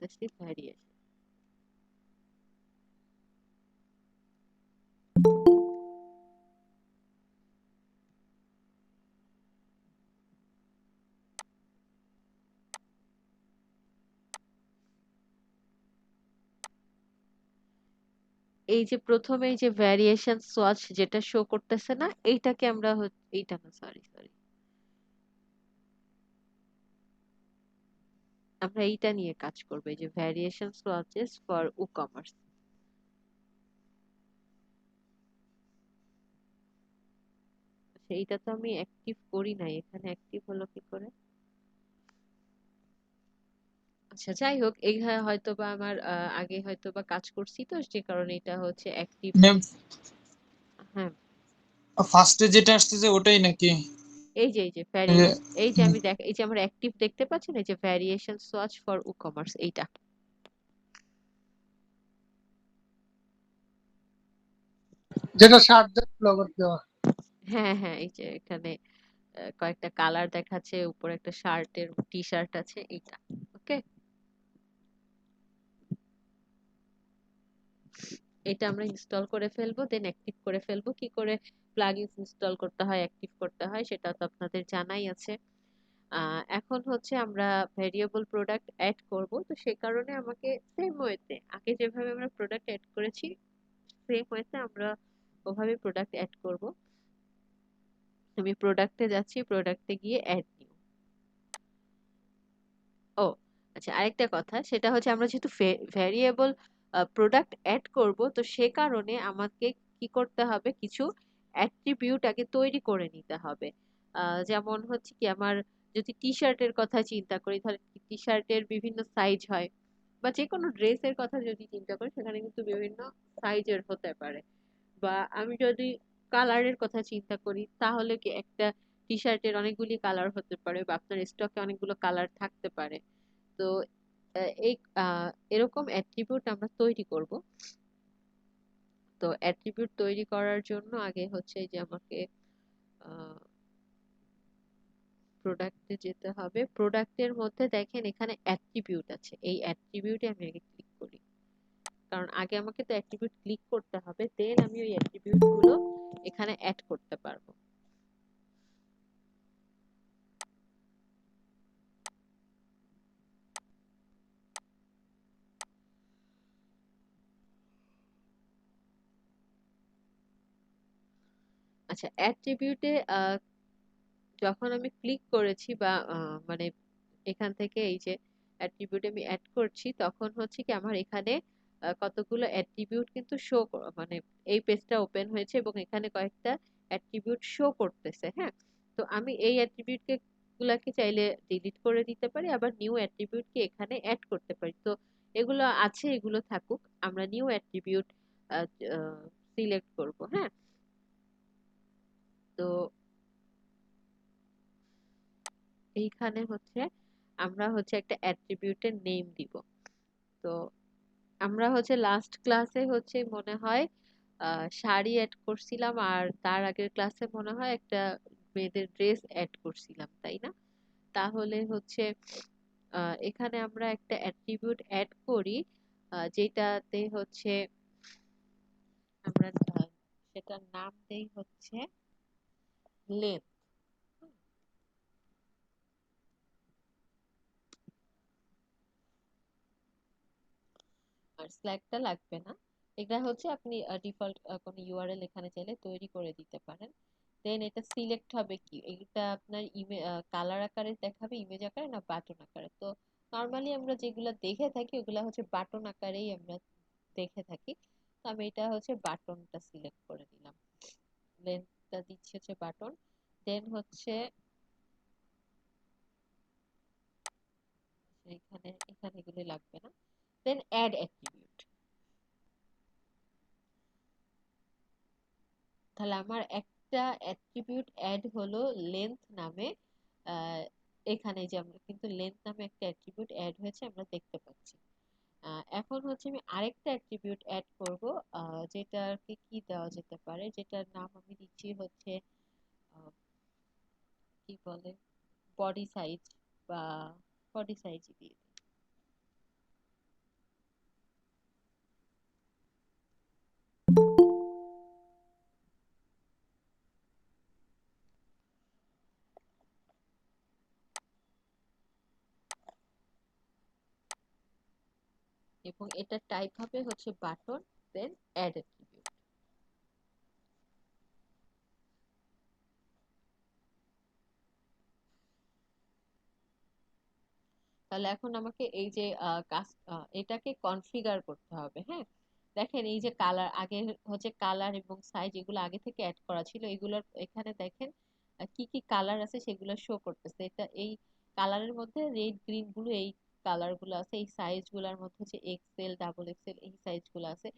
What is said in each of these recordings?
করতেছি ভ্যারিয়েশন। এই যে প্রথমে এই যে ভ্যারিয়েশন সোয়াচ যেটা শো করতেছে না, এইটাকে আমরা এইটা না, সরি সরি, আমরা এইটা নিয়ে কাজ করবো, এই যে ভ্যারিয়েশন সোয়াচেস ফর ই-কমার্স। সেইটা তো আমি অ্যাক্টিভ করি নাই, এখানে অ্যাক্টিভ হলো কি করে? আচ্ছা যাই হোক, এখানে হয়তো বা আমার আগে হয়তো বা কাজ করছি, তো যে কারণে এটা হচ্ছে অ্যাক্টিভ। ম্যাম হ্যাঁ, ফার্স্টে যেটা আসতেছে ওটাই নাকি? এই যে এই যে আমি এই যে আমার অ্যাক্টিভ দেখতে পাচ্ছেন, এই যে ভ্যারিয়েশন সোয়াচ ফর ই-কমার্স, এইটা। যেটা শার্ট ফ্লাওয়ার দেওয়া। হ্যাঁ হ্যাঁ, এই যে এখানে কয়েকটা কালার দেখাচ্ছে, উপরে একটা শার্টের টি শার্ট আছে, এইটা। ওকে, এটা আমরা ইনস্টল করে ফেলবো, দেন অ্যাক্টিভ করে ফেলবো। কি করে প্লাগইনস ইনস্টল করতে হয়, অ্যাক্টিভ করতে হয়, সেটা তো আপনাদের জানাই আছে। এখন হচ্ছে আমরা ভেরিয়েবল প্রোডাক্ট অ্যাড করব, তো সে কারণে আমাকে সেম ওয়েতে আগে যেভাবে আমরা প্রোডাক্ট অ্যাড করেছি, সেম ওয়েতে আমরা ওভাবে প্রোডাক্ট অ্যাড করব। আমি প্রোডাক্টে যাচ্ছি, প্রোডাক্টে গিয়ে অ্যাড নিউ। ও আচ্ছা, আরেকটা কথা, সেটা হচ্ছে আমরা যেহেতু ভ্যারিয়েবল প্রোডাক্ট অ্যাড করব, তো সে কারণে আমাকে কি করতে হবে, কিছু অ্যাট্রিবিউট আগে তৈরি করে নিতে হবে। যেমন হচ্ছে কি, আমার যদি টি শার্টের কথা চিন্তা করি, তাহলে টি শার্টের বিভিন্ন সাইজ হয়, বা যে কোনো ড্রেসের কথা যদি চিন্তা করি, সেখানে কিন্তু বিভিন্ন সাইজের হতে পারে। বা আমি যদি কালারের কথা চিন্তা করি, তাহলে কি একটা টি শার্টের অনেকগুলি কালার হতে পারে, বা আপনার স্টকে অনেকগুলো কালার থাকতে পারে। তো এই এরকম অ্যাট্রিবিউট আমরা তৈরি করব। তো অ্যাট্রিবিউট তৈরি করার জন্য আগে হচ্ছে এই যে আমাকে প্রোডাক্টে যেতে হবে। প্রোডাক্টের মধ্যে দেখেন এখানে অ্যাট্রিবিউট আছে, এই অ্যাট্রিবিউটে আমি আগে ক্লিক করি, কারণ আগে আমাকে তো অ্যাট্রিবিউট ক্লিক করতে হবে, দেন আমি ওই অ্যাট্রিবিউট গুলো এখানে অ্যাড করতে পারবো। আচ্ছা, অ্যাট্রিবিউটে যখন আমি ক্লিক করেছি, বা মানে এখান থেকে এই যে অ্যাট্রিবিউট আমি অ্যাড করছি, তখন হচ্ছে কি আমার এখানে কতগুলো অ্যাট্রিবিউট কিন্তু মানে এই পেজটা ওপেন হয়েছে, এবং এখানে কয়েকটা অ্যাট্রিবিউট শো করতেছে। হ্যাঁ, তো আমি এই অ্যাট্রিবিউট গুলাকে চাইলে ডিলিট করে দিতে পারি, আবার নিউ অ্যাট্রিবিউট কে এখানে অ্যাড করতে পারি। তো এগুলো আছে, এগুলো থাকুক, আমরা নিউ অ্যাট্রিবিউট সিলেক্ট করব। হ্যাঁ, তো এইখানে হচ্ছে আমরা হচ্ছে একটা অ্যাট্রিবিউটের নেম দিব। তো আমরা হচ্ছে লাস্ট ক্লাসে হচ্ছে মনে হয় শাড়ি অ্যাড করছিলাম, আর তার আগের ক্লাসে মনে হয় একটা মেয়েদের ড্রেস অ্যাড করছিলাম, তাই না? তাহলে হচ্ছে এখানে আমরা একটা অ্যাট্রিবিউট অ্যাড করি, যেটাতে হচ্ছে আমরা সেটার নাম দেই হচ্ছে লেন্থ। আর স্ল্যাগটা লাগবে না, এটা হচ্ছে আপনি ডিফল্ট কোনো ইউআরএল এখানে চাইলে তৈরি করে দিতে পারেন। দেন এটা সিলেক্ট হবে কি, এটা আপনার কালার আকারে দেখাবে, ইমেজ আকারে, না বাটন আকারে? তো নর্মালি আমরা যেগুলো দেখে থাকি ওগুলা হচ্ছে বাটন আকারেই আমরা দেখে থাকি। তো আমি এটা হচ্ছে বাটনটা সিলেক্ট করে দিলাম, লেন্থটা দিচ্ছি হচ্ছে বাটন। দেন হচ্ছে এখানে এখানে এগুলো লাগবে না। দেন অ্যাড অ্যাট্রিবিউট। তাহলে আমার একটা অ্যাট্রিবিউট অ্যাড হলো লেন্থ নামে। আহ, এখানে যে আমরা কিন্তু লেন্থ নামে একটা অ্যাট্রিবিউট অ্যাড হয়েছে আমরা দেখতে পাচ্ছি। এখন হচ্ছে আমি আরেকটা অ্যাট্রিবিউট অ্যাড করব, যেটাকে কি দেওয়া যেতে পারে, যেটার নাম আমি দিচ্ছি হচ্ছে আহ, কি বলে, বডি সাইজ, বা বডি সাইজ দিয়ে দিই। এবং এটা টাইপ হবে হচ্ছে বাটন, দেন অ্যাড অ্যাট্রিবিউট। তাহলে এখন আমাকে এই যে এটাকে কনফিগার করতে হবে। হ্যাঁ, দেখেন এই যে কালার, আগে হচ্ছে কালার এবং সাইজ এগুলো আগে থেকে অ্যাড করা ছিল, এগুলোর এখানে দেখেন কি কি কালার আছে সেগুলো শো করতেছে। এটা এই কালারের মধ্যে রেড গ্রিন ব্লু এই কালার গুলো আছে, এই সাইজ গুলার মধ্যে হচ্ছে এক্সেল ডাবল এক্সেল এই সাইজ গুলো আছে,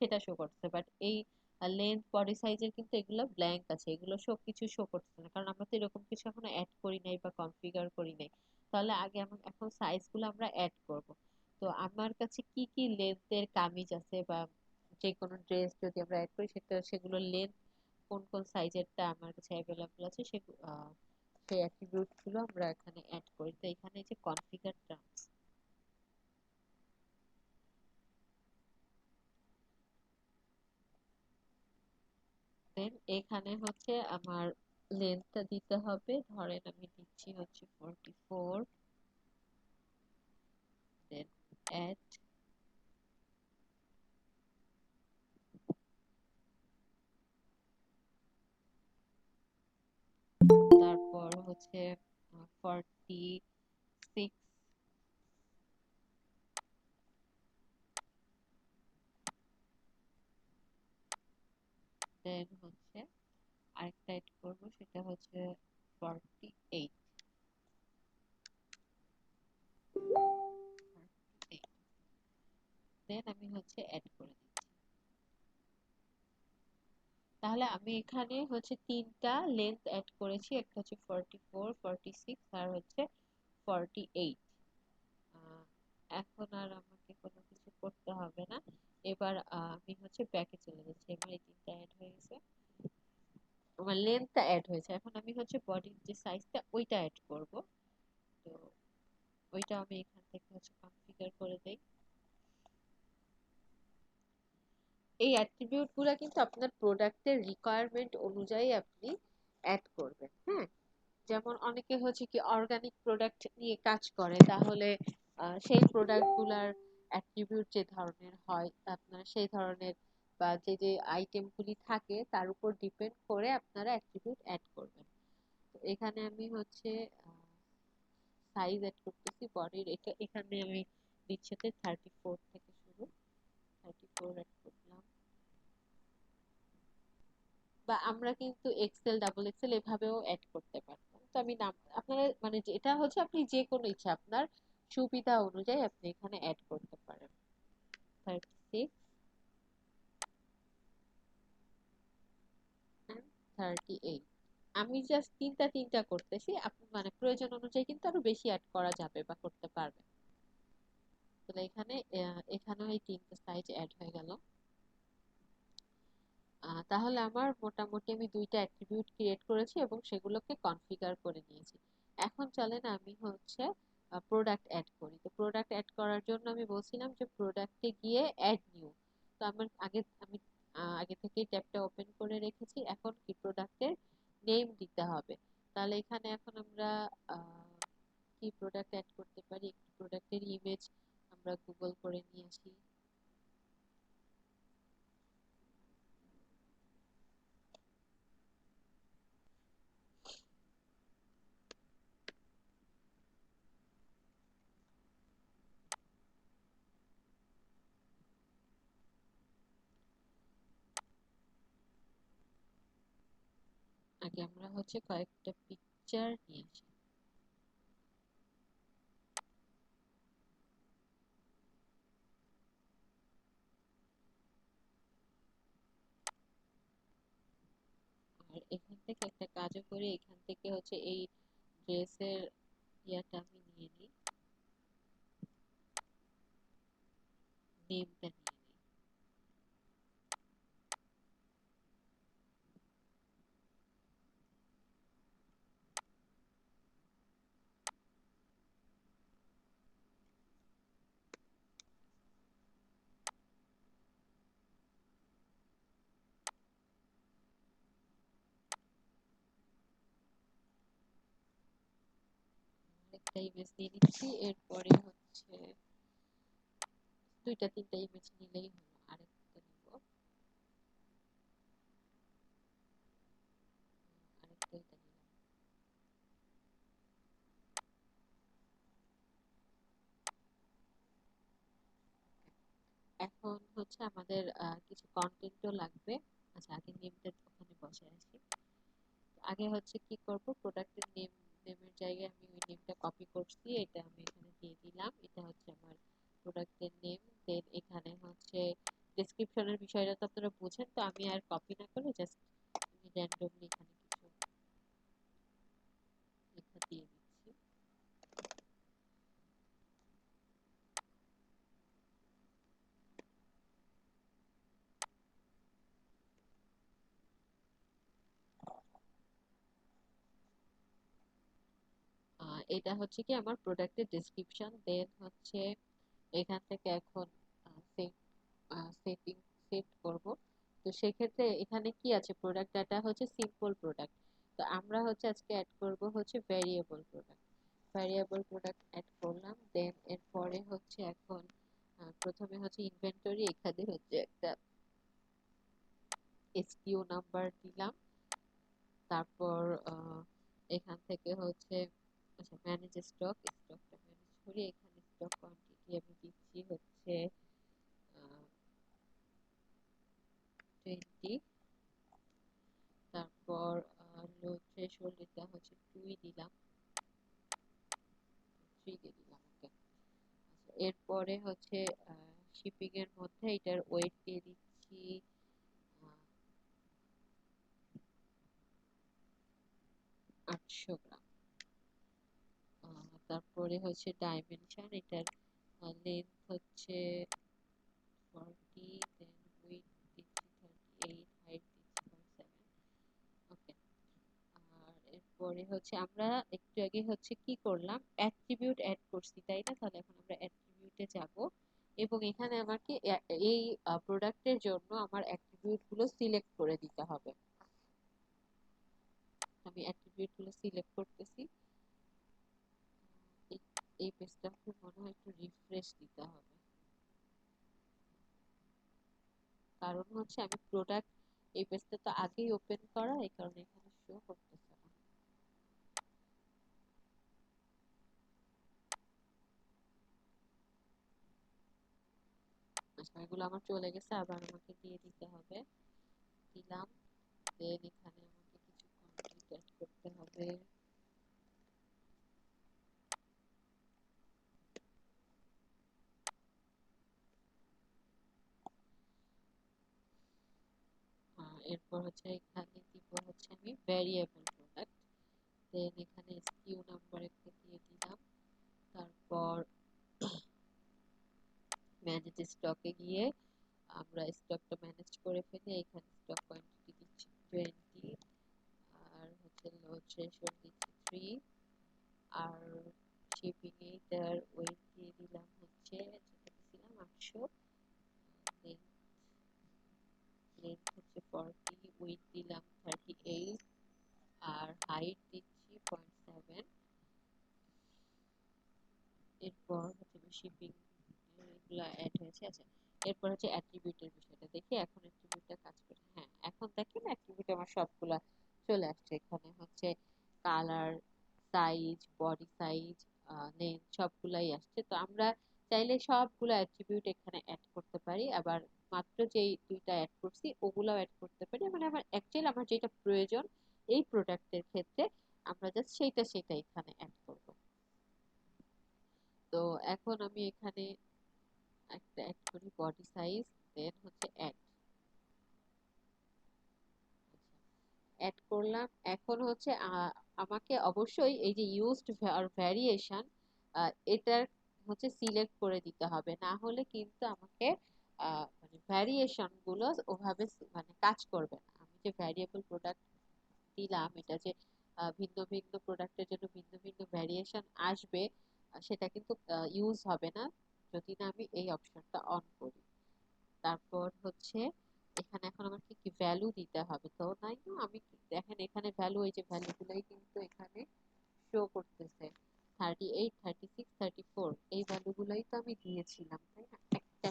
সেটা শো করতেছে। বাট এই লেন্থ বডি সাইজের কিন্তু এগুলো ব্ল্যাঙ্ক আছে, এগুলো সব কিছু শো করতেছে না, কারণ আমরা তো এরকম কিছু এখনো অ্যাড করি নাই বা কনফিগার করি নাই। তাহলে আগে এখন সাইজ গুলো আমরা অ্যাড করব। তো আমার কাছে কি কি লেন্থের কামিজ আছে, বা যে কোনো ড্রেস যদি আমরা অ্যাড করি সেগুলোর লেন্থ কোন কোন সাইজেরটা আমার কাছে অ্যাভেলেবল আছে, সেগুলো সেই অ্যাট্রিবিউট গুলো আমরা এখানে অ্যাড করি। তো এখানে যে কনফিগার টার্মস, দেন এখানে হচ্ছে আমার লেন্থটা দিতে হবে, ধরেন আমি দিচ্ছি হচ্ছে 44, দেন অ্যাড, তারপর হচ্ছে 46, দেন হচ্ছে আরেকটা অ্যাড করবো, সেটা হচ্ছে 48, দেন আমি হচ্ছে অ্যাড করে দিচ্ছি। তাহলে আমি এখানে হচ্ছে তিনটা লেন্থ অ্যাড করেছি, একটা হচ্ছে 44, 46 আর হচ্ছে 48। এখন আর আমাকে কোনো কিছু করতে হবে না। এবার আমি হচ্ছে ব্যাকে চলে যাচ্ছি। এবার এই তিনটা অ্যাড হয়ে গেছে, আমার লেন্থটা অ্যাড হয়েছে। এখন আমি হচ্ছে বডির যে সাইজটা ওইটা অ্যাড করব। তো ওইটা আমি এখান থেকে হচ্ছে কনফিগার করে দেই। এই অ্যাট্রিবিউট গুলা কিন্তু আপনার প্রোডাক্টের রিকোয়ারমেন্ট অনুযায়ী আপনি অ্যাড করবেন। হ্যাঁ, যেমন অনেকে হচ্ছে কি অর্গানিক প্রোডাক্ট নিয়ে কাজ করে, তাহলে সেই প্রোডাক্ট গুলার অ্যাট্রিবিউট যে ধরনের হয় আপনার সেই ধরনের, বা যে যে আইটেম গুলি থাকে তার উপর ডিপেন্ড করে আপনারা অ্যাট্রিবিউট অ্যাড করবেন। তো এখানে আমি হচ্ছে সাইজ অ্যাড করতেছি বডির, এখানে আমি দিচ্ছি 34 থেকে শুরু, 34 অ্যাড করলাম। বা আমরা কিন্তু এক্সেল ডাবল এক্সেল এভাবেও অ্যাড করতে পারতাম। তো আমি নাম আপনারা মানে এটা হচ্ছে আপনি যে কোনো ইচ্ছা আপনার সুবিধা অনুযায়ী আপনি এখানে অ্যাড করতে পারেন। 36 and 38, আমি জাস্ট তিনটা তিনটা করতেছি, আপনি মানে প্রয়োজন অনুযায়ী কিন্তু আরো বেশি অ্যাড করা যাবে বা করতে পারবেন। তাহলে এখানে এখানেও এই তিনটা সাইজ অ্যাড হয়ে গেল। তাহলে আমার মোটামুটি আমি দুইটা অ্যাট্রিবিউট ক্রিয়েট করেছি এবং সেগুলোকে কনফিগার করে নিয়েছি। এখন চলেন আমি হচ্ছে প্রোডাক্ট অ্যাড করি। তো প্রোডাক্ট অ্যাড করার জন্য আমি বলছিলাম যে প্রোডাক্টে গিয়ে অ্যাড নিউ। তো আমার আগে থেকেই ট্যাবটা ওপেন করে রেখেছি, এখন কি প্রোডাক্টের নেম দিতে হবে। তাহলে এখানে এখন আমরা আহ, কি প্রোডাক্ট অ্যাড করতে পারি, একটু প্রোডাক্টের ইমেজ আমরা গুগল করে নিয়ে আসি। আগে আমরা হচ্ছে কয়েকটা পিকচার নিয়ে আসি। আর এখান থেকে একটা কাজও করি, এখান থেকে হচ্ছে এই ড্রেসের ইয়াটা আমি নিয়ে নিই, নেমটা নিয়ে নিই। একটা ইমেজ নিয়ে নিচ্ছি, এরপরে হচ্ছে দুইটা তিনটা ইমেজ নিলেই হলো। আরেকটা নিব, আরেকটা এটা নিলাম। এখন হচ্ছে আমাদের কিছু কন্টেন্টও লাগবে। আচ্ছা, আগে নেমটা ওখানে বসায় আসি। আগে হচ্ছে কি করব, প্রোডাক্টের নেমের জায়গায় আমি ওই নেমটা কপি করছি, এটা আমি এখানে দিয়ে দিলাম। এটা হচ্ছে আমার প্রোডাক্টের নেম। দেন এখানে হচ্ছে ডেসক্রিপশনের বিষয়টা তো আপনারা বুঝেন, তো আমি আর কপি না করে জাস্ট আমি র্যান্ডমলি এখানে কিছু লেখা দিয়ে দিচ্ছি। এটা হচ্ছে কি আমার প্রোডাক্টের ডেসক্রিপশন। দেন হচ্ছে এখান থেকে এখন সেটিং সেট করব। তো সেক্ষেত্রে এখানে কি আছে, প্রোডাক্ট ডাটা হচ্ছে সিম্পল প্রোডাক্ট। তো আমরা হচ্ছে আজকে অ্যাড করব হচ্ছে variable product. Variable product add করলাম। দেন এরপরে হচ্ছে এখন প্রথমে হচ্ছে ইনভেন্টরি, এখানে হচ্ছে একটা এসকিউ নাম্বার দিলাম। তারপর এখান থেকে হচ্ছে আচ্ছা ম্যানেজ স্টক, স্টকটা ম্যানেজ করি। এখানে স্টক কোয়ান্টিটি আমি দিচ্ছি হচ্ছে 20। তারপর লো থ্রেশহোল্ড এটা হচ্ছে 2 দিলাম, 3 দিয়ে দিলাম। ওকে। আচ্ছা, এরপরে হচ্ছে শিপিং এর মধ্যে এটার ওয়েট দিয়ে দিচ্ছি 800 গ্রাম। তারপরে হচ্ছে ডাইমেনশন, এটার লেন্থ হচ্ছে 40, দেন উইডথ দিচ্ছি 38, হাইট দিচ্ছি 0.7। ওকে। আর এরপরে হচ্ছে আমরা একটু আগে হচ্ছে কি করলাম, অ্যাট্রিবিউট অ্যাড করছি, তাই না? তাহলে এখন আমরা অ্যাট্রিবিউটে যাব এবং এখানে আমাকে এই প্রোডাক্টের জন্য আমার অ্যাট্রিবিউট গুলো সিলেক্ট করে দিতে হবে। আমি অ্যাট্রিবিউট গুলো সিলেক্ট করতেছি। এই এই পেজটা খুব মনে হয় একটু রিফ্রেশ দিতে হবে, কারণ হচ্ছে আমি প্রোডাক্ট এই পেজটা তো আগেই ওপেন করা, এই কারণে এখানে শো করতেছে না। আচ্ছা, এগুলো আমার চলে গেছে, আবার আমাকে দিয়ে দিতে হবে। দিলাম। দেন এখানে আমাকে কিছু কন্টেন্ট অ্যাড করতে হবে। এরপর হচ্ছে এখানে দিব হচ্ছে আমি ভ্যারিয়েবল প্রোডাক্ট। দেন এখানে এসকিউ নাম্বার একটা দিয়ে দিলাম। তারপর ম্যানেজ স্টকে গিয়ে আমরা স্টকটা ম্যানেজ করে ফেলি। এখানে স্টক কোয়ান্টিটি দিচ্ছি 20, আর হচ্ছে লো থ্রেশহোল্ড দিচ্ছি 3, আর শিপিং এটার ওয়েট দিয়ে দিলাম হচ্ছে যেটা দিছিলাম 800। দেন লেন্থ হচ্ছে 40, উইডথ দিলাম 38, আর হাইট দিচ্ছি 0.7। এরপর হচ্ছে শিপিং এগুলা অ্যাড হয়েছে। আচ্ছা, এরপর হচ্ছে অ্যাট্রিবিউটের বিষয়টা দেখি, এখন অ্যাট্রিবিউটটা কাজ করে। হ্যাঁ, এখন দেখেন অ্যাট্রিবিউট আমার সবগুলা চলে আসছে। এখানে হচ্ছে colour, size, body size, length সবগুলাই আসছে। তো আমরা চাইলে সবগুলো অ্যাট্রিবিউট এখানে অ্যাড করতে পারি, আবার মাত্র যেই দুইটা অ্যাড করছি ওগুলাও অ্যাড করতে পারি। মানে আমার অ্যাকচুয়ালি আমার যেটা প্রয়োজন এই প্রোডাক্টের ক্ষেত্রে আমরা জাস্ট সেটা এখানে অ্যাড করব। তো এখন আমি এখানে একটা অ্যাড করি বডি সাইজ, দেন হচ্ছে অ্যাড। অ্যাড করলাম। এখন হচ্ছে আমাকে অবশ্যই এই যে ইউজড আর ভ্যারিয়েশন এটার হচ্ছে সিলেক্ট করে দিতে হবে, না হলে কিন্তু আমাকে মানে ভ্যারিয়েশন গুলো ওভাবে মানে কাজ করবে না। আমি যে ভ্যারিয়েবল প্রোডাক্ট দিলাম, এটা যে ভিন্ন ভিন্ন প্রোডাক্টের জন্য ভিন্ন ভিন্ন ভ্যারিয়েশন আসবে, সেটা কিন্তু ইউজ হবে না যদি না আমি এই অপশনটা অন করি। তারপর হচ্ছে এখানে এখন আমার কি কি ভ্যালু দিতে হবে, তো নাই না আমি দেখেন এখানে ভ্যালু, এই যে ভ্যালু গুলাই কিন্তু এখানে শো করতেছে। 38, 36, 34 এই ভ্যালু গুলাই তো আমি দিয়েছিলাম, তাই না? একটা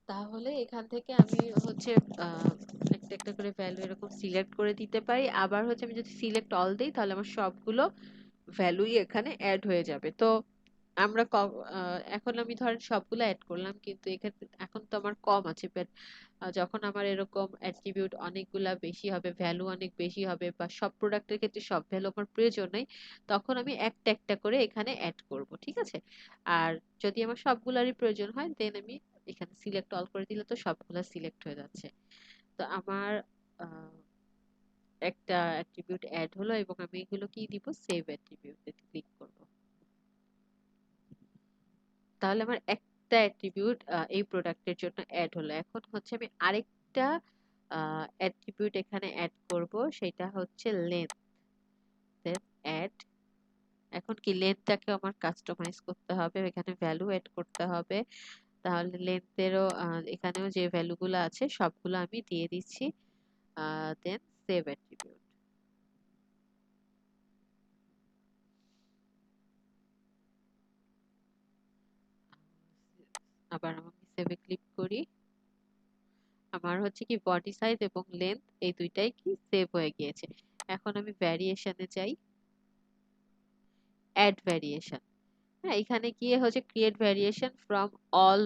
তাহলে এখান থেকে আমি হচ্ছে আহ, একটা একটা করে ভ্যালু এরকম সিলেক্ট করে দিতে পারি। আবার হচ্ছে আমি যদি সিলেক্ট অল দিই তাহলে আমার সবগুলো ভ্যালুই এখানে অ্যাড হয়ে যাবে। তো আমরা এখন আমি ধরেন সবগুলো অ্যাড করলাম, কিন্তু এখানে এখন তো আমার কম আছে, বাট যখন আমার এরকম অ্যাট্রিবিউট অনেকগুলা বেশি হবে, ভ্যালু অনেক বেশি হবে, বা সব প্রোডাক্টের ক্ষেত্রে সব ভ্যালু আমার প্রয়োজন নেই, তখন আমি একটা একটা করে এখানে অ্যাড করব, ঠিক আছে? আর যদি আমার সবগুলারই প্রয়োজন হয়, দেন আমি এখানে সিলেক্ট অল করে দিলে তো সবগুলা সিলেক্ট হয়ে যাচ্ছে। তো আমার আহ, একটা অ্যাট্রিবিউট অ্যাড হলো, এবং আমি এগুলো কি দিব, সেভ অ্যাট্রিবিউট ক্লিক করব। তাহলে আমার একটা অ্যাট্রিবিউট এই প্রোডাক্টের জন্য অ্যাড হলো। এখন হচ্ছে আমি আরেকটা অ্যাট্রিবিউট এখানে অ্যাড করব, সেটা হচ্ছে লেন্থ। দেন অ্যাড। এখন কি লেন্থটাকে আমার কাস্টমাইজ করতে হবে, এখানে ভ্যালু অ্যাড করতে হবে। তাহলে লেন্থেরও এখানেও যে ভ্যালুগুলো আছে সবগুলো আমি দিয়ে দিচ্ছি। দেন সেভ অ্যাট্রিবিউট। আবার আমি সেভে ক্লিক করি। আমার হচ্ছে কি বডি সাইজ এবং লেন্থ এই দুইটাই কি সেভ হয়ে গিয়েছে। এখন আমি ভ্যারিয়েশনে যাই, অ্যাড ভ্যারিয়েশন। হ্যাঁ, এখানে গিয়ে হচ্ছে create variation from all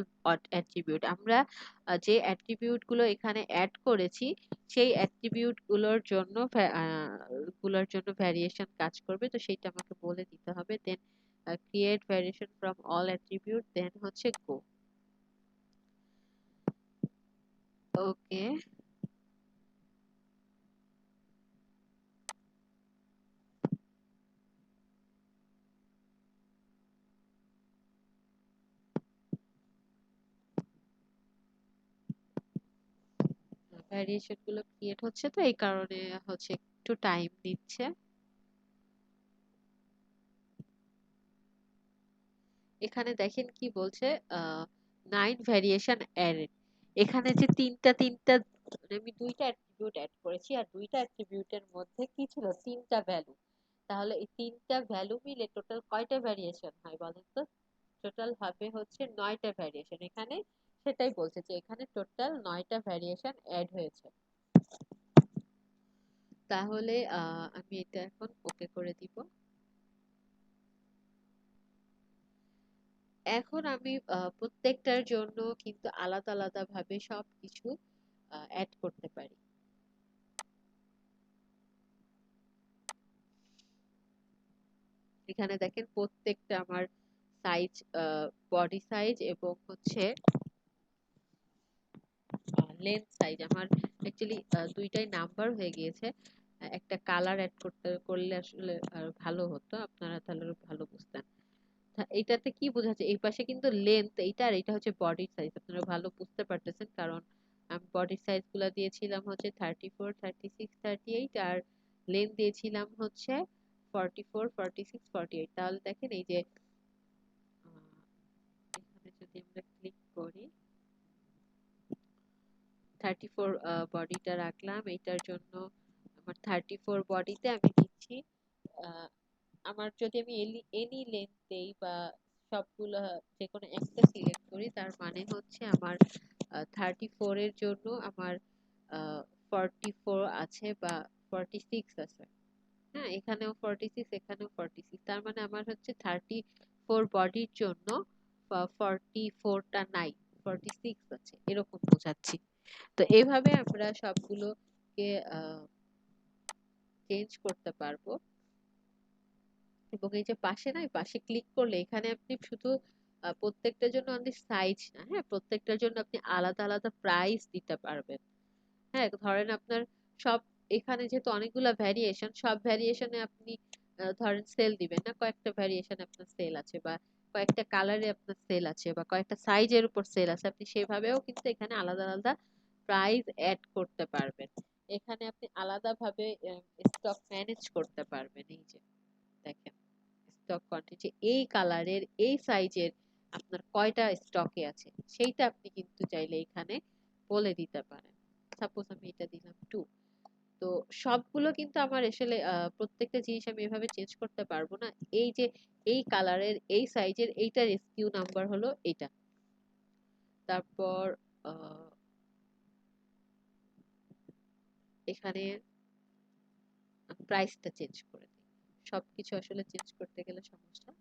attribute. আমরা যে অ্যাট্রিবিউট গুলো এখানে অ্যাড করেছি সেই অ্যাট্রিবিউট গুলোর জন্য ভ্যারিয়েশন কাজ করবে, তো সেইটা আমাকে বলে দিতে হবে। Then create variation from all attribute, then হচ্ছে গো। ওকে, ভ্যারিয়েশন গুলো ক্রিয়েট হচ্ছে, তো এই কারণে হচ্ছে একটু টাইম নিচ্ছে। এখানে দেখেন কি বলছে, 9 ভ্যারিয়েশন অ্যারেড। এখানে যে তিনটা তিনটা, মানে আমি দুইটা অ্যাট্রিবিউট অ্যাড করেছি, আর দুইটা অ্যাট্রিবিউটের মধ্যে কি ছিল, তিনটা ভ্যালু। তাহলে এই তিনটা ভ্যালু মিলে টোটাল কয়টা ভ্যারিয়েশন হয় বলেন তো? টোটাল হবে হচ্ছে 9টা ভ্যারিয়েশন। এখানে সেটাই বলছে যে এখানে টোটাল 9টা ভ্যারিয়েশন অ্যাড হয়েছে। তাহলে আমি এটা এখন ওকে করে দিব। এখন আমি প্রত্যেকটার জন্য কিন্তু আলাদা আলাদা ভাবে সবকিছু অ্যাড করতে পারি। এখানে দেখেন প্রত্যেকটা আমার সাইজ, বডি সাইজ এবং হচ্ছে লেন্থ সাইজ আমার অ্যাকচুয়ালি দুইটাই নাম্বার হয়ে গিয়েছে। একটা কালার অ্যাড করলে আসলে ভালো হতো, আপনারা তাহলে আরো ভালো বুঝতেন। এটাতে কি বোঝাচ্ছে, এই পাশে কিন্তু লেন্থ এইটা, আর এটা হচ্ছে বডি সাইজ, আপনারা ভালো বুঝতে পারতেছেন, কারণ আমি বডি সাইজ গুলা দিয়েছিলাম হচ্ছে 34, 36, 38, আর লেন্থ দিয়েছিলাম হচ্ছে 44, 46, 48। তাহলে দেখেন এই যে এখানে যদি আমরা ক্লিক করি, 34 বডিটা রাখলাম, এইটার জন্য আমার 34 বডিতে আমি দিচ্ছি আহ, আমার যদি আমি এনি লেন্থ দেই বা সবগুলো যে কোনো একটা সিলেক্ট করি, তার মানে হচ্ছে আমার 34 এর জন্য আমার 44 আছে বা 46 আছে। হ্যাঁ, এখানেও 46, এখানেও 46, তার মানে আমার হচ্ছে 34 বডির জন্য 44টা নাই, 46 আছে, এরকম বোঝাচ্ছি। তো এইভাবে আমরা সবগুলোকে চেঞ্জ করতে পারবো। এবং এই যে পাশে না, এই পাশে ক্লিক করলে এখানে আপনি শুধু প্রত্যেকটার জন্য অনলি সাইজ না, হ্যাঁ, প্রত্যেকটার জন্য আপনি আলাদা আলাদা প্রাইস দিতে পারবেন। হ্যাঁ, ধরেন আপনার সব, এখানে যেহেতু অনেকগুলা ভ্যারিয়েশন, সব ভ্যারিয়েশনে আপনি ধরেন সেল দিবেন না, কয়েকটা ভ্যারিয়েশন আপনার সেল আছে, বা কয়েকটা কালারে আপনার সেল আছে, বা কয়েকটা সাইজের উপর সেল আছে, আপনি সেভাবেও কিন্তু এখানে আলাদা আলাদা প্রাইস অ্যাড করতে পারবেন। এখানে আপনি আলাদাভাবে স্টক ম্যানেজ করতে পারবেন। এই যে দেখেন স্টক কোয়ান্টিটি এই কালারের এই সাইজের আপনার কয়টা স্টকে আছে সেইটা আপনি কিন্তু চাইলে এখানে বলে দিতে পারেন। সাপোজ আমি এটা দিলাম 2। তো সবগুলো কিন্তু আমার আসলে প্রত্যেকটা জিনিস আমি এভাবে চেঞ্জ করতে পারবো না। এই যে এই কালারের এই সাইজের এইটার এসকিউ নাম্বার হলো এটা। তারপর আহ, এখানে প্রাইসটা চেঞ্জ করে দিই। সবকিছু আসলে চেঞ্জ করতে গেলে সমস্যা।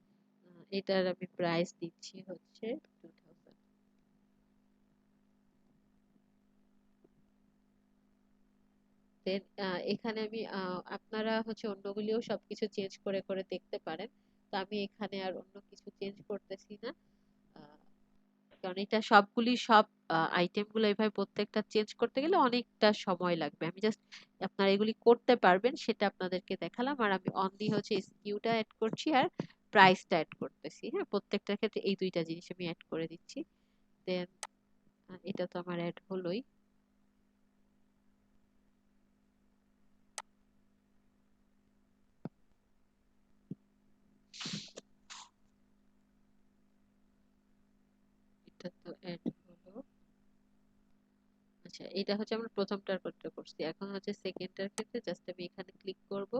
এটার আমি প্রাইস দিচ্ছি হচ্ছে 2000। দেন এখানে আমি আপনারা হচ্ছে অন্যগুলিও সবকিছু চেঞ্জ করে করে দেখতে পারেন। তো আমি এখানে আর অন্য কিছু চেঞ্জ করতেছি না। আহ, কারণ এটা সবগুলি সব আইটেম গুলো এভাবে প্রত্যেকটা চেঞ্জ করতে গেলে অনেকটা সময় লাগবে। আমি জাস্ট আপনারা এগুলি করতে পারবেন সেটা আপনাদেরকে দেখালাম। আর আমি অনলি হচ্ছে এসকিউটা অ্যাড করছি আর প্রাইসটা অ্যাড করতেছি। হ্যাঁ, প্রত্যেকটার ক্ষেত্রে এই দুইটা জিনিস আমি অ্যাড করে দিচ্ছি। দেন এটা তো আমার অ্যাড হলোই। এটা তো অ্যাড হলো। আচ্ছা, এটা হচ্ছে আমরা প্রথমটার ক্ষেত্রে করছি। এখন হচ্ছে সেকেন্ডটার ক্ষেত্রে জাস্ট আমি এখানে ক্লিক করব।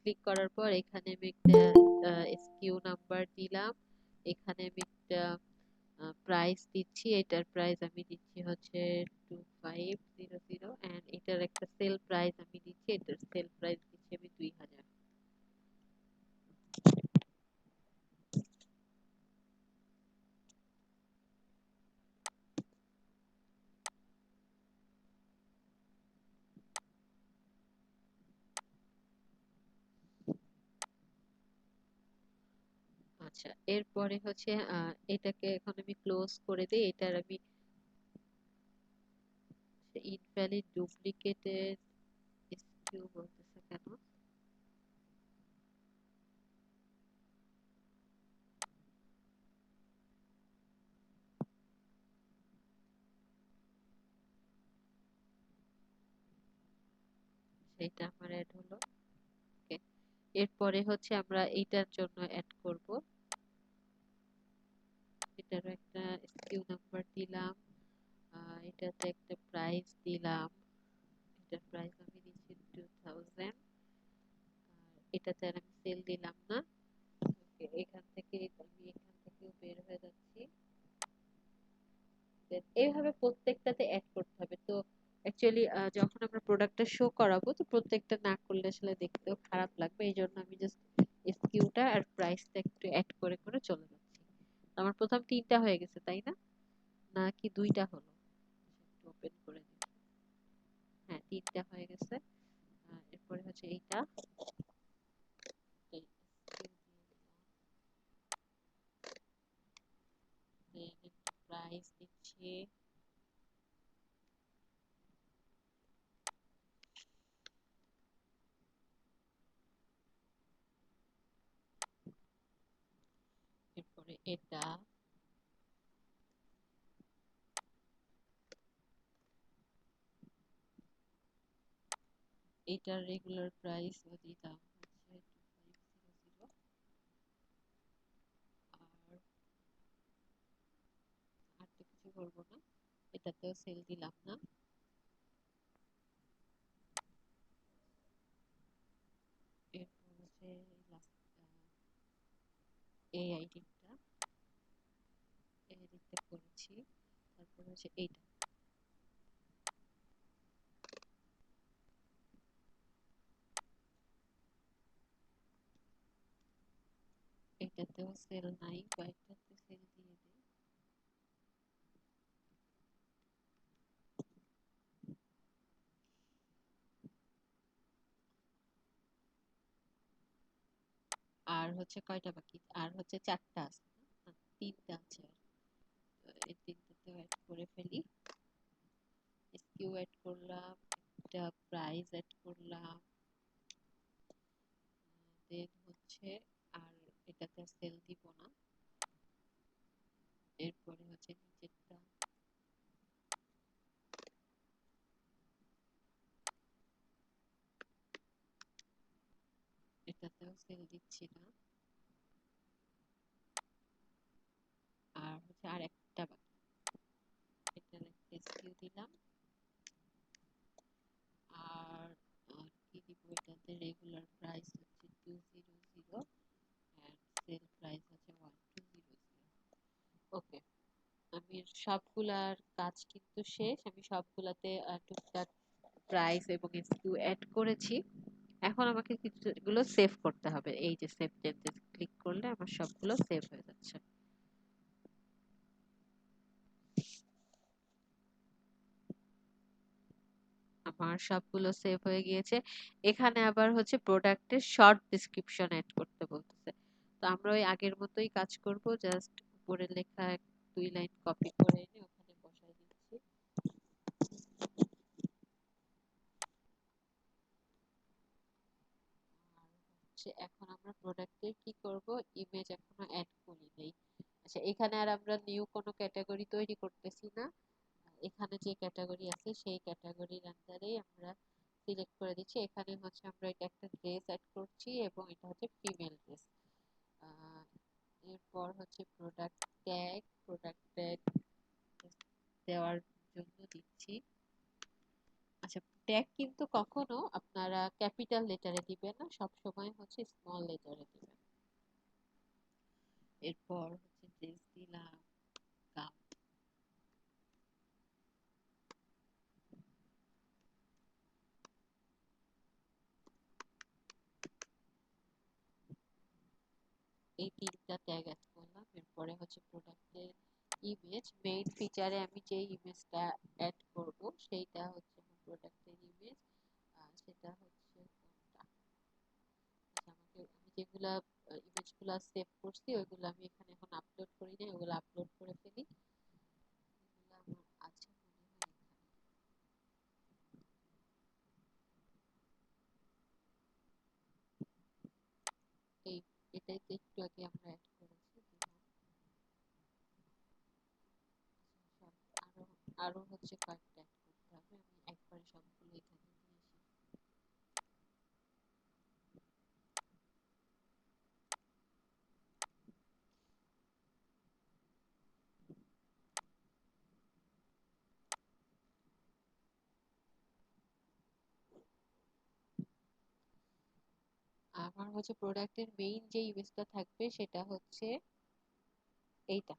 ক্লিক করার পর এখানে আমি একটা এসকিউ নাম্বার দিলাম। এখানে আমি একটা প্রাইস দিচ্ছি। এটার প্রাইস আমি দিচ্ছি হচ্ছে 2500 এন্ড এটার একটা সেল প্রাইস আমি দিচ্ছি। এটার সেল প্রাইস দিচ্ছি আমি 2000। আচ্ছা, এরপরে হচ্ছে এটাকে এখন আমি ক্লোজ করে দিই। এটার আমি ইনভ্যালিড ডুপ্লিকেটেড এসকিউ বলতেছে কেন? সেটা আমার অ্যাড হলো। ওকে, এরপরে হচ্ছে আমরা এইটার জন্য অ্যাড করব। এটারও একটা এসকিউ নাম্বার দিলাম। এটাতে একটা প্রাইস দিলাম। এটার প্রাইস আমি দিচ্ছি 2000। এটাতে আর আমি সেল দিলাম না। ওকে, এখান থেকে আমি এখান থেকেও বের হয়ে যাচ্ছি। Then এইভাবে প্রত্যেকটাতে অ্যাড করতে হবে। তো অ্যাকচুয়ালি যখন আমরা প্রোডাক্টটা শো করাবো তো প্রত্যেকটা না করলে আসলে দেখতেও খারাপ লাগবে। এই জন্য আমি জাস্ট এসকিউটা আর প্রাইসটা একটু অ্যাড করে করে চলে যাচ্ছি। তো আমার প্রথম 3টা হয়ে গেছে, তাই না? নাকি 2টা হলো? একটু ওপেন করে দিই। হ্যাঁ, 3টা হয়ে গেছে। এরপরে হচ্ছে এইটা এই প্রাইস দিচ্ছি। এরপরে এটা এটার রেগুলার প্রাইস দিলাম হচ্ছে 2500। আর আর তো কিছু করবো না। এটাতেও সেল দিলাম না। এরপর হচ্ছে লাস্ট এই আইটেমটা এডিটটা করেছি। তারপর হচ্ছে এইটা এটাতেও সেল নাই, কয়েকটাতে সেল দিয়ে দিই। আর হচ্ছে কয়টা বাকি? আর হচ্ছে 4টা আছে না? 3টা আছে আর। তো এই 3টাতেও অ্যাড করে ফেলি। এসকিউ অ্যাড করলাম, একটা প্রাইস অ্যাড করলাম। দেন হচ্ছে আর এটাতে সেল দিব না। এরপরে হচ্ছে নিচেরটা এটাতেও সেল দিচ্ছি না। আর হচ্ছে আর একটা বাকি, এটার একটা SKU দিলাম। আর আর কি দিব, এটাতে রেগুলার প্রাইস হচ্ছে 200 এন্ড সেল প্রাইস হচ্ছে 1200। ওকে, আমি সবগুলার কাজ কিন্তু শেষ, আমি সবগুলাতে টুকটাক প্রাইস এবং SKU অ্যাড করেছি। এখন আমাকে কিছুগুলো সেভ করতে হবে। এই যে সেভ টেন্সে ক্লিক করলে আমার সবগুলো সেভ হয়ে যাচ্ছে। আমার সবগুলো সেভ হয়ে গিয়েছে। এখানে আবার হচ্ছে প্রোডাক্টের শর্ট ডেসক্রিপশন অ্যাড করতে বলতেছে। তো আমরা ওই আগের মতোই কাজ করব, জাস্ট উপরে লেখা 2 লাইন কপি করে এনে ওখানে বসাই দিচ্ছি। আর হচ্ছে এখন আমরা প্রোডাক্টের কি করব, ইমেজ এখনো অ্যাড করি নাই। আচ্ছা, এখানে আর আমরা নিউ কোনো ক্যাটাগরি তৈরি করতেছি না। এখানে যে ক্যাটাগরি আছে সেই ক্যাটাগরির আন্ডারে আমরা সিলেক্ট করে দিচ্ছি। এখানে হচ্ছে আমরা এটা একটা ড্রেস অ্যাড করছি এবং এটা হচ্ছে ফিমেল ড্রেস। এরপর হচ্ছে প্রোডাক্ট ট্যাগ দেওয়ার জন্য দিচ্ছি। আচ্ছা, ট্যাগ কিন্তু কখনো আপনারা ক্যাপিটাল লেটারে দিবেন না, সব সময় হচ্ছে স্মল লেটারে দিবেন। এরপর হচ্ছে ড্রেস দিলাম, গাউন। এই 3টা ট্যাগ অ্যাড করলাম। এরপরে হচ্ছে প্রোডাক্টের ইমেজ, মেইন ফিচারে আমি যে ইমেজটা অ্যাড করব সেইটা হচ্ছে আমার প্রোডাক্টের ইমেজ। সেটা হচ্ছে কোনটা, আচ্ছা, আমি যেগুলা ইমেজগুলা সেভ করছি ওইগুলো আমি এখানে এখন আপলোড করি না, ওগুলো আপলোড করে ফেলি। এগুলো আমার আছে মনে হয় এখানে। এই এটাই তো একটু আগে আমরা অ্যাড করেছি, দিলাম। আচ্ছা, আরো আরো হচ্ছে কয়েকটা অ্যাড করতে হবে, আমি একবারে সবগুলো এখানে দিয়ে আসি। আমার হচ্ছে প্রোডাক্টের মেইন যে ইমেজটা থাকবে সেটা হচ্ছে এইটা,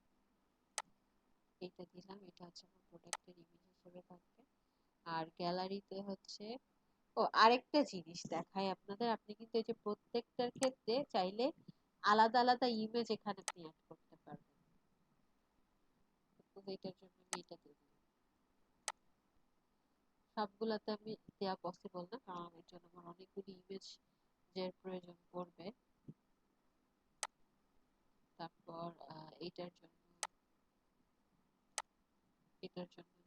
এইটা দিলাম। এটা হচ্ছে আমার প্রোডাক্টের ইমেজ হিসেবে থাকবে। আর গ্যালারিতে হচ্ছে, ও আরেকটা জিনিস দেখাই আপনাদের, আপনি কিন্তু এই যে প্রত্যেকটার ক্ষেত্রে চাইলে আলাদা আলাদা ইমেজ এখানে আপনি অ্যাড করতে পারবেন। তো এটার জন্য আমি এটা দিয়ে দিলাম। সবগুলাতে আমি দেওয়া পসিবল না, কারণ এর জন্য আমার অনেকগুলি ইমেজ এর প্রয়োজন পড়বে। তারপর এটার জন্য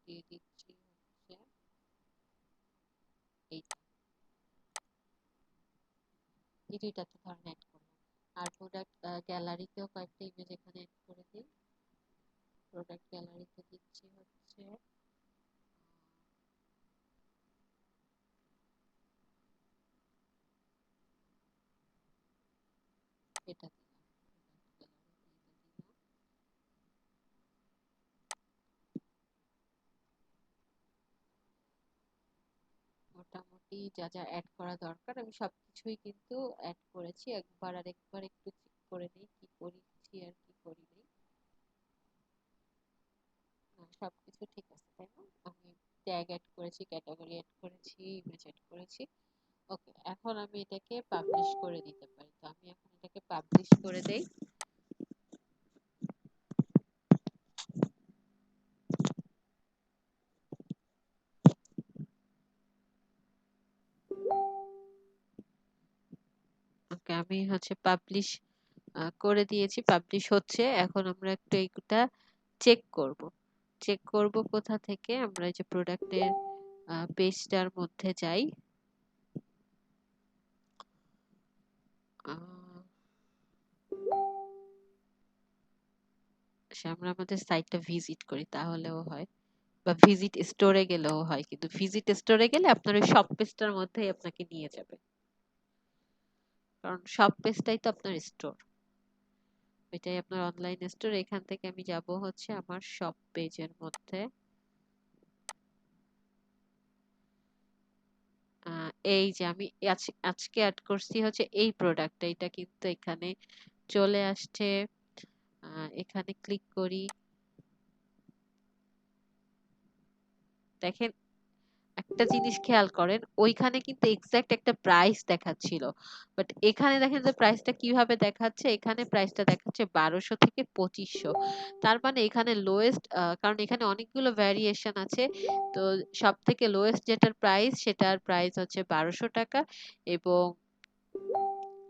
দিয়ে দিচ্ছি হচ্ছে এইটা, এই দুইটাতে ধরেন অ্যাড করলাম। আর প্রোডাক্ট গ্যালারিতেও কয়েকটা ইমেজ এখানে অ্যাড করে দিই। প্রোডাক্ট গ্যালারিতে দিচ্ছি হচ্ছে এটা দিলাম, প্রোডাক্ট গ্যালারিতে এটা দিলাম। মোটামুটি যা যা অ্যাড করা দরকার আমি সবকিছুই কিন্তু অ্যাড করেছি। একবার আরেকবার একটু চেক করে নিই কি করেছি আর কি করি নাই। সবকিছু ঠিক আছে, তাই না? আমি ট্যাগ অ্যাড করেছি, ক্যাটাগরি অ্যাড করেছি, ইমেজ অ্যাড করেছি। ওকে, এখন আমি এটাকে পাবলিশ করে দিতে পারি। তো আমি এখন এটাকে পাবলিশ করে দেই। ওকে, আমি হচ্ছে পাবলিশ করে দিয়েছি, পাবলিশ হচ্ছে। এখন আমরা একটু এইটা চেক করব। চেক করব কোথা থেকে, আমরা এই যে প্রোডাক্টের পেজটার মধ্যে যাই। আমরা আমাদের সাইটটা ভিজিট করি তাহলেও হয়, বা ভিজিট স্টোরে গেলেও হয়, কিন্তু ভিজিট স্টোরে গেলে আপনার ওই সব পেজটার মধ্যেই আপনাকে নিয়ে যাবে। কারণ সব পেজটাই তো আপনার স্টোর, এটাই আপনার অনলাইন স্টোর। এখান থেকে আমি যাব হচ্ছে আমার শপ পেজের মধ্যে। এই যে আমি আজকে অ্যাড করছি হচ্ছে এই প্রোডাক্টটা, এটা কিন্তু এখানে চলে আসছে। এখানে ক্লিক করি, দেখেন একটা জিনিস খেয়াল করেন, ওইখানে কিন্তু এক্সাক্ট একটা প্রাইস দেখাচ্ছিল, বাট এখানে দেখেন যে প্রাইসটা কিভাবে দেখাচ্ছে, এখানে প্রাইসটা দেখাচ্ছে 1200 থেকে 2500। তার মানে এখানে লোয়েস্ট, কারণ এখানে অনেকগুলো ভ্যারিয়েশন আছে, তো সব থেকে লোয়েস্ট যেটার প্রাইস সেটার প্রাইস হচ্ছে 1200 টাকা, এবং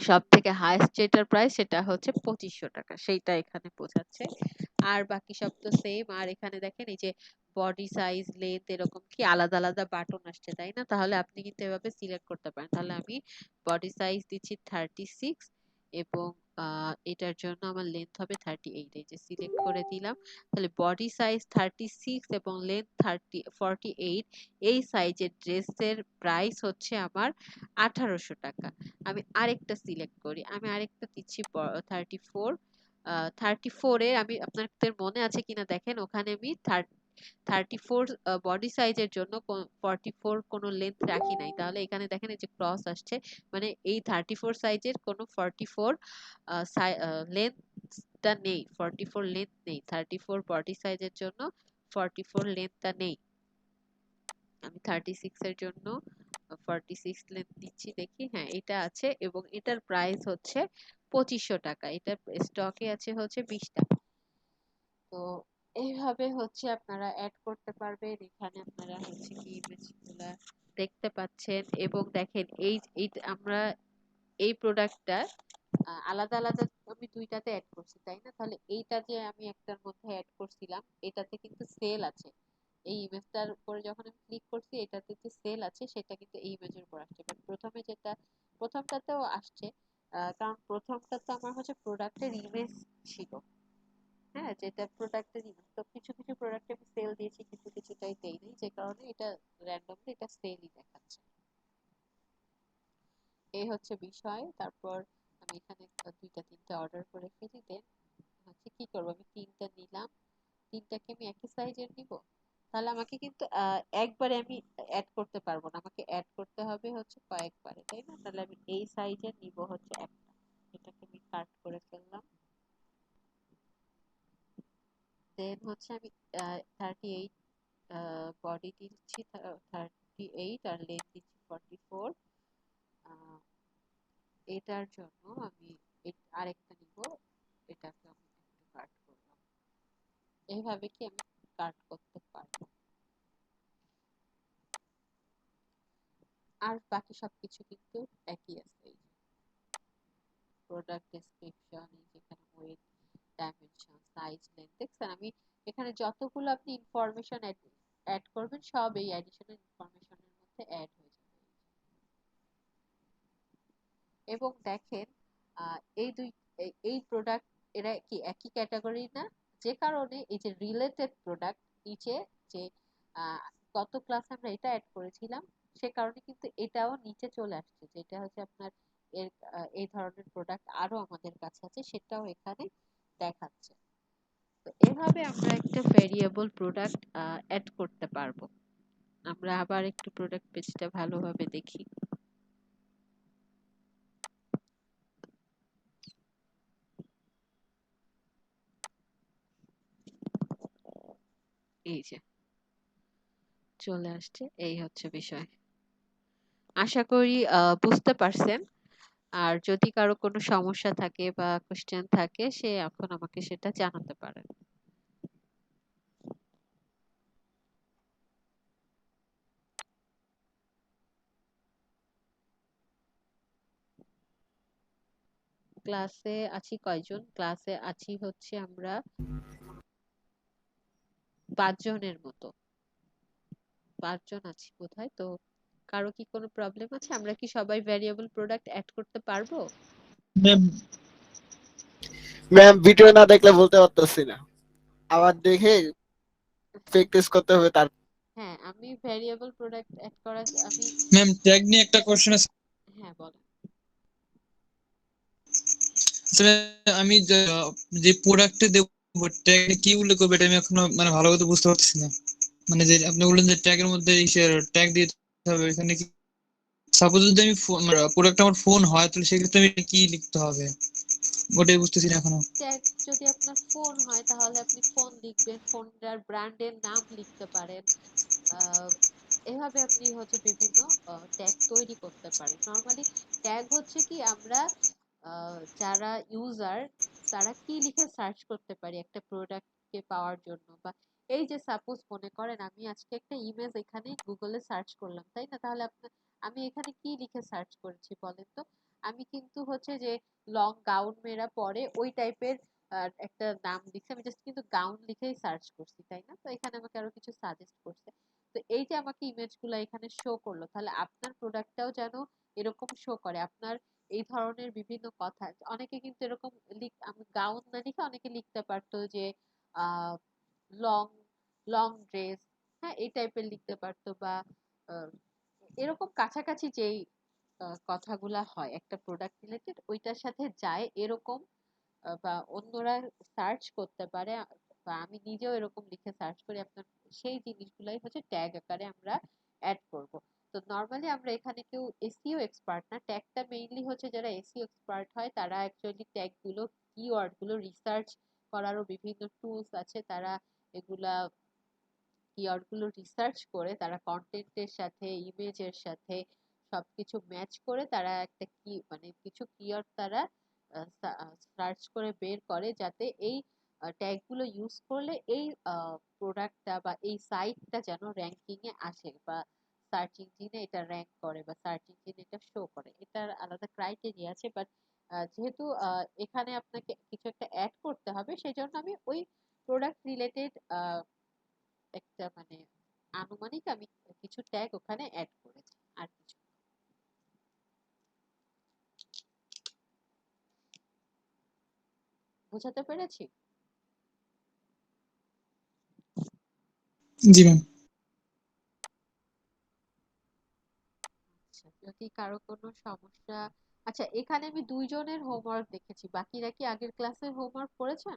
সব থেকে হাইয়েস্ট যেটার প্রাইস সেটা হচ্ছে 2500 টাকা, সেইটা এখানে বোঝাচ্ছে। আর বাকি সব তো সেম। আর এখানে দেখেন এই যে বডি সাইজ, লেন্থ, এরকম কি আলাদা আলাদা বাটন আসছে, তাই না? তাহলে আপনি কিন্তু এভাবে সিলেক্ট করতে পারেন। তাহলে আমি বডি সাইজ দিচ্ছি 36, এবং এটার জন্য আমার লেন্থ হবে 38। এই যে সিলেক্ট করে দিলাম। তাহলে বডি সাইজ 36 এবং লেন্থ 48, এই সাইজের ড্রেসের প্রাইস হচ্ছে আমার 1800 টাকা। আমি আরেকটা সিলেক্ট করি, আমি আরেকটা দিচ্ছি 34। 34 এর আমি, আপনাদের মনে আছে কিনা দেখেন, ওখানে আমি 34 বডি সাইজের জন্য 44 কোনো লেন্থ রাখি নাই। তাহলে এখানে দেখেন এই যে ক্রস আসছে, মানে এই 34 সাইজের কোনো 44 লেন্থটা নেই, 44 লেন্থ নেই, 34 বডি সাইজের জন্য 44 লেন্থটা নেই। আমি 36 এর জন্য 46 লেন্থ দিচ্ছি, দেখি, হ্যাঁ এটা আছে, এবং এটার প্রাইস হচ্ছে 2500 টাকা। এটার স্টকে আছে হচ্ছে 20টা। তো এইভাবে হচ্ছে আপনারা অ্যাড করতে পারবেন। এখানে আপনারা হচ্ছে কি ইমেজগুলা দেখতে পাচ্ছেন, এবং দেখেন এই আমরা এই প্রোডাক্টটা আলাদা আলাদা আমি দুইটাতে অ্যাড করছি, তাই না? তাহলে এইটা যে আমি একটার মধ্যে অ্যাড করছিলাম, এটাতে কিন্তু সেল আছে। এই ইমেজটার উপরে যখন আমি ক্লিক করছি, এটাতে যে সেল আছে সেটা কিন্তু এই ইমেজের উপর আসছে, বাট প্রথমে যেটা, প্রথমটাতেও আসছে, কারণ প্রথমটাতে আমার হচ্ছে প্রোডাক্টের ইমেজ ছিল। হ্যাঁ, যেটা প্রোডাক্টের ইমেজ, তো কিছু কিছু প্রোডাক্টে আমি সেল দিয়েছি, কিছু কিছুটাই দেইনি, যে কারণে এটা র্যান্ডমলি এটা সেলই দেখাচ্ছে। এই হচ্ছে বিষয়। তারপর আমি এখানে দুইটা তিনটা অর্ডার করে ফেলি, দেন হচ্ছে কি করবো, আমি তিনটা নিলাম, তিনটাকে আমি একই সাইজের নিব। তাহলে আমাকে কিন্তু একবারে আমি অ্যাড করতে পারবো না, আমাকে অ্যাড করতে হবে হচ্ছে কয়েকবারে, তাই না? তাহলে আমি এই সাইজের নিব হচ্ছে একটা, এটাকে আমি কাট করে ফেললাম। দেন হচ্ছে আমি 38 বডি দিচ্ছি 38, আর লেন্থ দিচ্ছি 44। এটার জন্য আমি আরেকটা নিব, এটাকে আমি একটু কাট করলাম। এইভাবে কি আমি কাট করতে পারবো। আর বাকি সবকিছু কিন্তু একই আছে। এই যে প্রোডাক্ট ডেসক্রিপশন, এই যেখানে ওয়েট, ডাইমেনশন, সাইজ, লেন্থ, দেখছেন আমি এখানে যতগুলো আপনি ইনফরমেশন অ্যাড করবেন সব এই অ্যাডিশনাল ইনফরমেশনের মধ্যে অ্যাড হয়ে যাবে। এবং দেখেন এই এই প্রোডাক্ট এরা কি একই ক্যাটাগরি না, যে কারণে এই যে রিলেটেড প্রোডাক্ট নিচে, যে আহ, গত ক্লাসে আমরা এটা অ্যাড করেছিলাম, সে কারণে কিন্তু এটাও নিচে চলে আসছে, যেটা হচ্ছে আপনার এর এই ধরনের প্রোডাক্ট আরো আমাদের কাছে আছে, সেটাও এখানে দেখাচ্ছে। তো এভাবে আমরা একটা ভেরিয়েবল প্রোডাক্ট অ্যাড করতে পারবো। আমরা আবার একটু প্রোডাক্ট পেজটা ভালোভাবে দেখি। এই যে চলে আসছে, এই হচ্ছে বিষয়। আশা করি বুঝতে পারছেন। আর যদি কারো কোনো সমস্যা থাকে বা কোশ্চেন থাকে, সে এখন আমাকে সেটা জানাতে পারেন। ক্লাসে আছি কয়জন? ক্লাসে আছি হচ্ছে আমরা 5 জনের মতো, 5 জন আছি বোধহয়। তো কারো কি কোনো প্রবলেম আছে? আমরা কি সবাই ভ্যারিয়েবল প্রোডাক্ট অ্যাড করতে পারবো? ম্যাম ম্যাম ভিডিও না দেখলে বলতে পারতেছি না, আবার দেখে প্র্যাকটিস করতে হবে তার। হ্যাঁ, আমি ভ্যারিয়েবল প্রোডাক্ট অ্যাড করা, আমি, ম্যাম ট্যাগ নিয়ে একটা কোশ্চেন আছে। হ্যাঁ বলেন। আসলে আমি যে প্রোডাক্টে দেবো ট্যাগ কি উল্লেখ করবো এটা আমি এখনো মানে ভালো করে বুঝতে পারতেছি না। মানে যে আপনি বললেন যে ট্যাগের মধ্যে ট্যাগ দিতে হবে, এখানে কি সাপোজ যদি আমি প্রোডাক্ট আমার ফোন হয় তাহলে সেক্ষেত্রে আমি কি লিখতে হবে ওটাই বুঝতেছি না এখনো। ট্যাগ যদি আপনার ফোন হয় তাহলে আপনি ফোন লিখবেন, ফোনটার ব্র্যান্ডের নাম লিখতে পারেন। আহ, এভাবে আপনি হচ্ছে বিভিন্ন ট্যাগ তৈরি করতে পারেন। নর্মালি ট্যাগ হচ্ছে কি আমরা যারা ইউজার তারা কি লিখে সার্চ করতে পারি একটা প্রোডাক্টকে পাওয়ার জন্য, বা এই যে সাপোজ মনে করেন আমি আজকে একটা ইমেজ এখানে গুগলে সার্চ করলাম, তাই না? তাহলে আপনার আমি এখানে কি লিখে সার্চ করেছি বলেন তো? আমি কিন্তু হচ্ছে যে লং গাউন মেয়েরা পরে ওই টাইপের একটা নাম লিখছি, আমি জাস্ট কিন্তু গাউন লিখেই সার্চ করছি, তাই না? তো এখানে আমাকে আরো কিছু সাজেস্ট করছে। তো এই যে আমাকে ইমেজগুলো এখানে শো করলো, তাহলে আপনার প্রোডাক্টটাও যেন এরকম শো করে। আপনার এই ধরনের বিভিন্ন কথা অনেকে কিন্তু এরকম আমি গাউন না লিখে অনেকে লিখতে পারতো যে আহ লং লং ড্রেস, হ্যাঁ এই টাইপের লিখতে পারতো, বা আহ, এরকম কাছাকাছি যেই কথাগুলা হয় একটা প্রোডাক্ট রিলেটেড ওইটার সাথে যায় এরকম বা অন্যরা সার্চ করতে পারে, বা আমি নিজেও এরকম লিখে সার্চ করি আপনার সেই জিনিসগুলাই হচ্ছে ট্যাগ আকারে আমরা অ্যাড করব। তো নর্মালি আমরা এখানে কেউ এসইও এক্সপার্ট না, ট্যাগটা মেইনলি হচ্ছে যারা এসইও এক্সপার্ট হয় তারা অ্যাকচুয়ালি ট্যাগ গুলো কিওয়ার্ড গুলো রিসার্চ করারও বিভিন্ন টুলস আছে, তারা এগুলা কিওয়ার্ড গুলো রিসার্চ করে তারা কন্টেন্টের সাথে ইমেজের সাথে সবকিছু ম্যাচ করে তারা একটা কি মানে কিছু কিওয়ার্ড তারা সার্চ করে বের করে যাতে এই ট্যাগ গুলো ইউজ করলে এই প্রোডাক্টটা বা এই সাইটটা যেন র্যাঙ্কিং এ আসে, বা সার্চ ইঞ্জিনে এটা র্যাঙ্ক করে বা সার্চ ইঞ্জিনে এটা শো করে। এটার আলাদা ক্রাইটেরিয়া আছে, বাট যেহেতু এখানে আপনাকে কিছু একটা অ্যাড করতে হবে সেই জন্য আমি ওই প্রোডাক্ট রিলেটেড একটা মানে আনুমানিক আমি কিছু ট্যাগ ওখানে অ্যাড করেছি, আর কিছু না। বোঝাতে পেরেছি? জি ম্যাম। আচ্ছা, যদি কারো কোনো সমস্যা, আচ্ছা এখানে আমি দুইজনের হোমওয়ার্ক দেখেছি, বাকিরা কি আগের ক্লাসের হোমওয়ার্ক করেছেন?